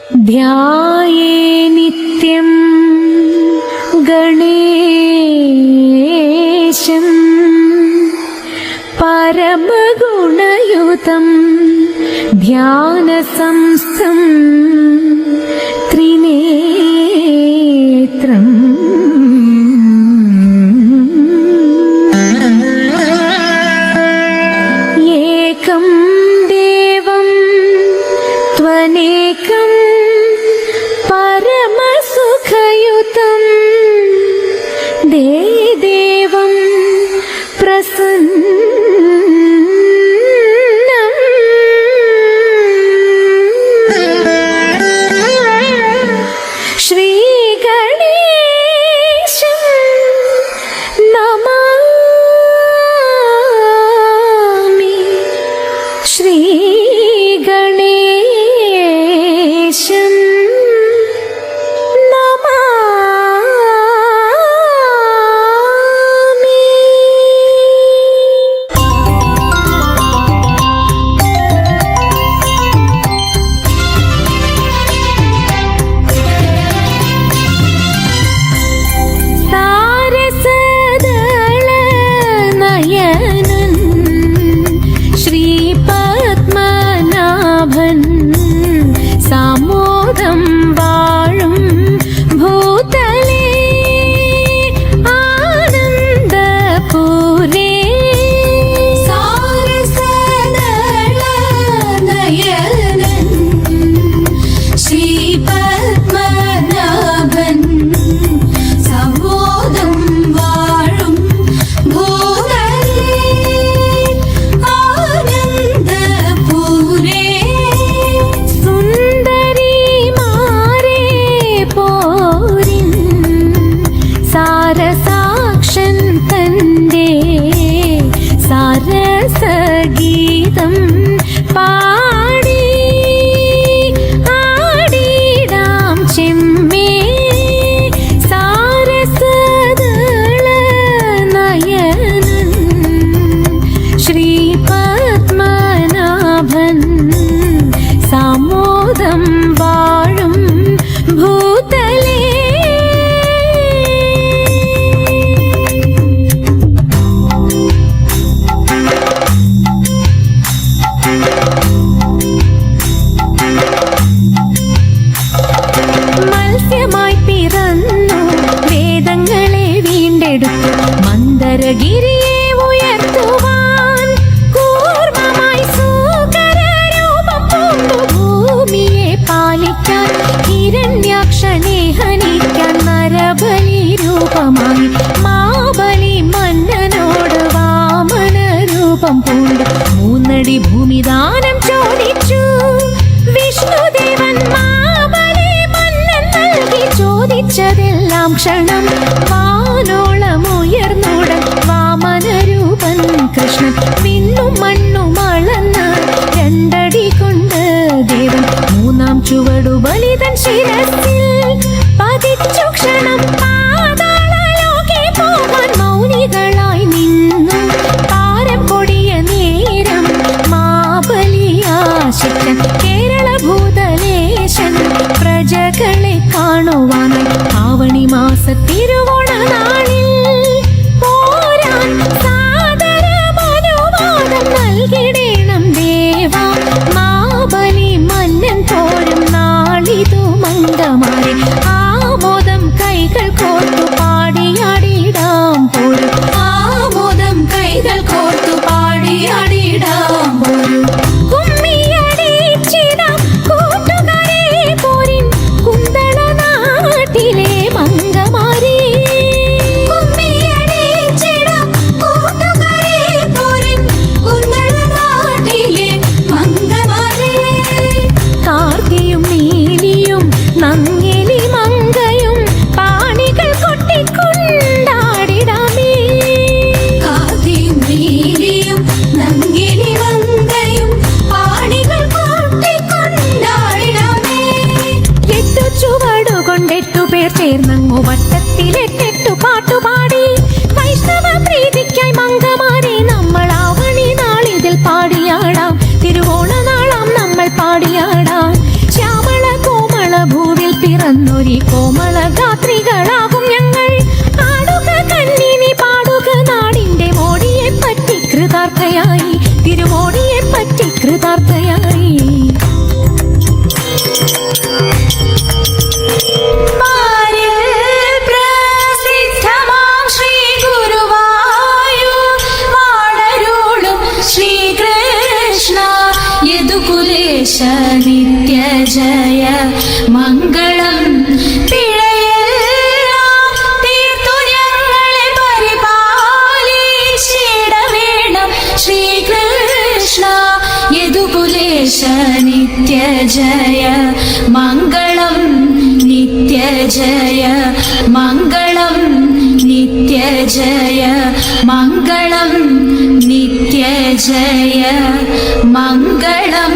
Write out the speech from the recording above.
ധ്യായേ നിത്യം ഗണേശം പരമഗുണയുതം ധ്യാനസംസ്ഥം ത്രിനേത്രം ഏകം ദേവം ത്വനേകം പരമസുഖയുതം ദേവം പ്രസന്നം ശ്രീഗണേശം നമാമി ശ്രീഗണേശം സാമോദം വാഴും ഭൂതലേ ആനന്ദപുരേ സാരസദളനയനൻ ശ്രീപത്മനാഭൻ സാമോദം വാഴും ഭൂതലേ ആനന്ദപുരേ സാരസാക്ഷൻ തന്റെ സാരസഗീതം പാടി ആടിടാം ചെമ്മേ സാരസദളനയനൻ ശ്രീപത്മനാഭൻ സാമോദം വാഴും ഭൂതലേ മത്സ്യമായി പിറന്നു വേദങ്ങളെ വീണ്ടെടുത്തു മന്ദരഗിരിയെ ഉയർത്തുവാൻ കൂർമ്മമായി സൂകരരൂപം പൂണ്ടു ഭൂമിയെ പാലിക്കാൻ ഹിരണ്യാക്ഷനെ ഹനിക്കാൻ നരബലി രൂപമായി മാബലി മന്നനോട് വാമന രൂപം പൂണ്ടു 3 അടി ഭൂമിദാനം ചോദിച്ചു വിഷ്ണുദേവൻ മാബലി മന്നൻ നൽകി ചോദിച്ചതെല്ലാം ക്ഷണം വാനോളമുയർന്നുടൻ വാമനരൂപൻ കൃഷ്ണൻ വിണ്ണും മണ്ണും അളന്ന് 2 അടി കൊണ്ട് ദേവൻ 3-ാം ചുവടു ബലിതൻ ശിരസിൽ പതിച്ചു ക്ഷണം പാതാളലോകെ പോകാൻ മൗനികളായി നിന്നു താരം കൊടിയ നേരം മാബലിയാശിക്കൻ കേരള ഭൂതലേശൻ പ്രജകളെ കാണുവാനായി ആവണി മാസ തിരുവോണ നാളിൽ പോരാൻ സാദരമനുവാദം നൽകിടേണം ദേവാ മാബലി മന്നൻ പോരും നാളിതു മംഗമാരെ ആമോദം കൈകൾ കോർത്തു പാടിയാടിടാം പോരും ആമോദം കൈകൾ കോർത്തു പാടിയാടിടാം പോരും കുമ്മിയടിച്ചിടാം കൂട്ടുകാരെ പോരിൻ കുന്തള നാട്ടിലെ മംഗമാരെ കുമ്മിയടിച്ചിടാം കൂട്ടുകാരെ പോരിൻ കുന്തള നാട്ടിലെ മംഗമാരെ കാർത്തിയും നീലിയും നങ്ങേലി മങ്കയും പാണികൾ കൊട്ടിക്കൊണ്ടാടിടാമേ കാർത്തിയും നീലിയും നങ്ങേലി മങ്കയും പാണികൾ കൊട്ടിക്കൊണ്ടാടിടാമേ 8 ചുവടുകൊണ്ട് 8 പേർ ചേർന്നങ്ങു വട്ടത്തിലെട്ടെട്ടു പാട്ടുപാടി വൈഷ്ണവ പ്രീതിക്കായി മംഗമാരെ നമ്മൾ ആവണി നാളിതിൽ പാടിയാടാം തിരുവോണ നാളാം നമ്മൾ പാടിയാടാം ശ്യാമള കോമള പിറന്നൊരി കോമള ഗാത്രികളാകും ഞങ്ങൾ. ആടുക കന്നിനി പാടുക നാടിന്റെ മോടിയെ പറ്റി കൃതാർത്ഥയായി, തിരുമോടിയെ പറ്റി കൃതാർത്ഥയായി. നിത്യ ജയ മംഗളം തീർത്തു ഞങ്ങളെ പരിപാലിച്ചിടവേണം ശ്രീകൃഷ്ണ. യദുകുലേശ നിത്യ ജയ മംഗളം നിത്യ ജയ മംഗളം നിത്യ ജയ മംഗളം നിത്യ ജയ മംഗളം.